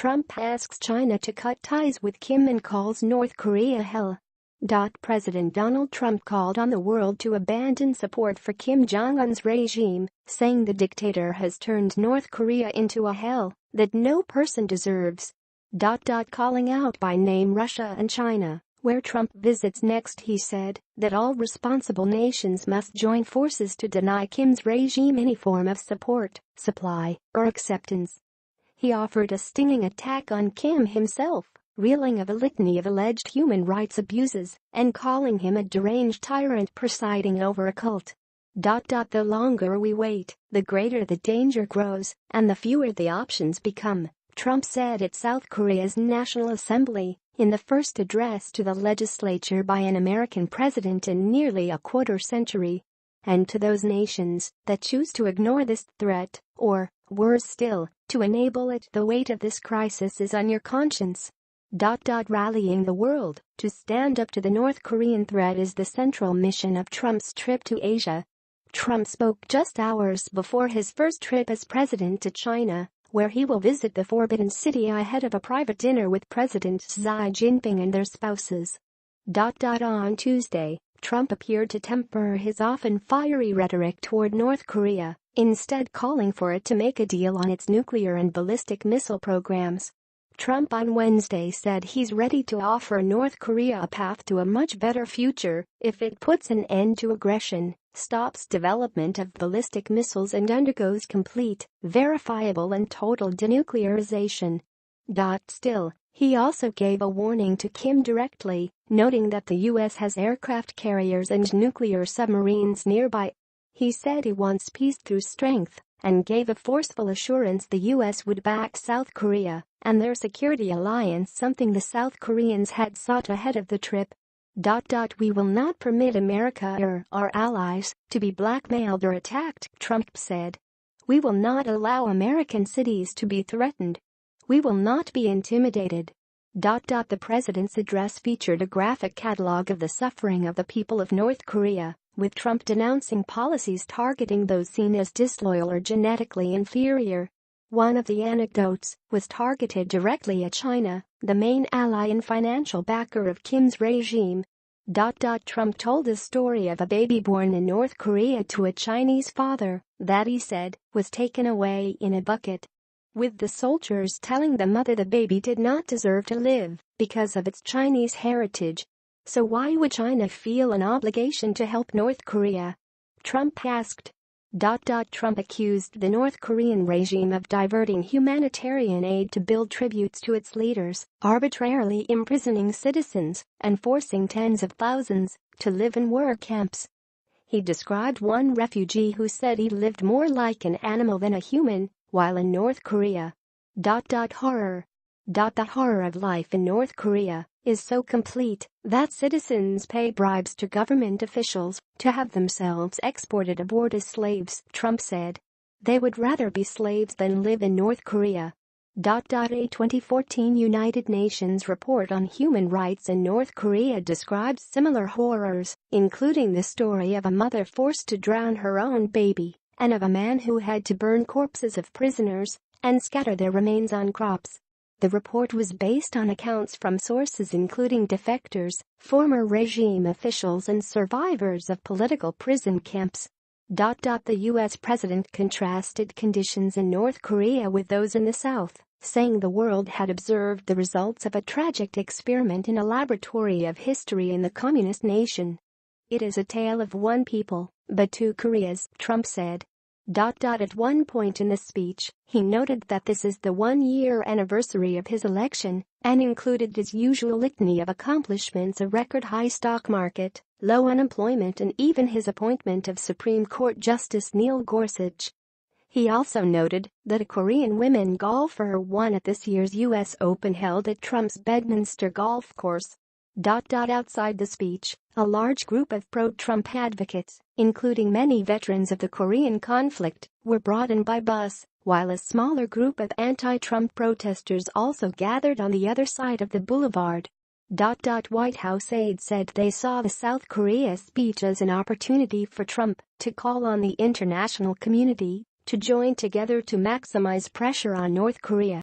Trump asks China to cut ties with Kim and calls North Korea hell. President Donald Trump called on the world to abandon support for Kim Jong Un's regime, saying the dictator has turned North Korea into a hell that no person deserves. Calling out by name Russia and China, where Trump visits next, he said that all responsible nations must join forces to deny Kim's regime any form of support, supply, or acceptance. He offered a stinging attack on Kim himself, reeling of a litany of alleged human rights abuses and calling him a deranged tyrant presiding over a cult. The longer we wait, the greater the danger grows and the fewer the options become, Trump said at South Korea's National Assembly, in the first address to the legislature by an American president in nearly a quarter century. And to those nations that choose to ignore this threat, or, worse still, to enable it, the weight of this crisis is on your conscience. Rallying the world to stand up to the North Korean threat is the central mission of Trump's trip to Asia. Trump spoke just hours before his first trip as president to China, where he will visit the Forbidden City ahead of a private dinner with President Xi Jinping and their spouses. On Tuesday, Trump appeared to temper his often fiery rhetoric toward North Korea, instead calling for it to make a deal on its nuclear and ballistic missile programs. Trump on Wednesday said he's ready to offer North Korea a path to a much better future if it puts an end to aggression, stops development of ballistic missiles and undergoes complete, verifiable and total denuclearization. Still, he also gave a warning to Kim directly, noting that the U.S. has aircraft carriers and nuclear submarines nearby. He said he wants peace through strength and gave a forceful assurance the U.S. would back South Korea and their security alliance, something the South Koreans had sought ahead of the trip. We will not permit America or our allies to be blackmailed or attacked, Trump said. We will not allow American cities to be threatened. We will not be intimidated. The president's address featured a graphic catalog of the suffering of the people of North Korea, with Trump denouncing policies targeting those seen as disloyal or genetically inferior. One of the anecdotes was targeted directly at China, the main ally and financial backer of Kim's regime. Trump told a story of a baby born in North Korea to a Chinese father that he said was taken away in a bucket, with the soldiers telling the mother the baby did not deserve to live because of its Chinese heritage. So why would China feel an obligation to help North Korea? Trump asked. Trump accused the North Korean regime of diverting humanitarian aid to build tributes to its leaders, arbitrarily imprisoning citizens, and forcing tens of thousands to live in war camps. He described one refugee who said he lived more like an animal than a human while in North Korea. Horror. The horror of life in North Korea is so complete that citizens pay bribes to government officials to have themselves exported aboard as slaves, Trump said. They would rather be slaves than live in North Korea. A 2014 United Nations report on human rights in North Korea describes similar horrors, including the story of a mother forced to drown her own baby, and of a man who had to burn corpses of prisoners and scatter their remains on crops. The report was based on accounts from sources including defectors, former regime officials and survivors of political prison camps. The U.S. president contrasted conditions in North Korea with those in the South, saying the world had observed the results of a tragic experiment in a laboratory of history in the communist nation. It is a tale of one people, but two Koreas, Trump said. At one point in the speech, he noted that this is the one-year anniversary of his election and included his usual litany of accomplishments: a record-high stock market, low unemployment, and even his appointment of Supreme Court Justice Neil Gorsuch. He also noted that a Korean women golfer won at this year's U.S. Open held at Trump's Bedminster golf course. Outside the speech, a large group of pro-Trump advocates, including many veterans of the Korean conflict, were brought in by bus, while a smaller group of anti-Trump protesters also gathered on the other side of the boulevard. White House aides said they saw the South Korea speech as an opportunity for Trump to call on the international community to join together to maximize pressure on North Korea.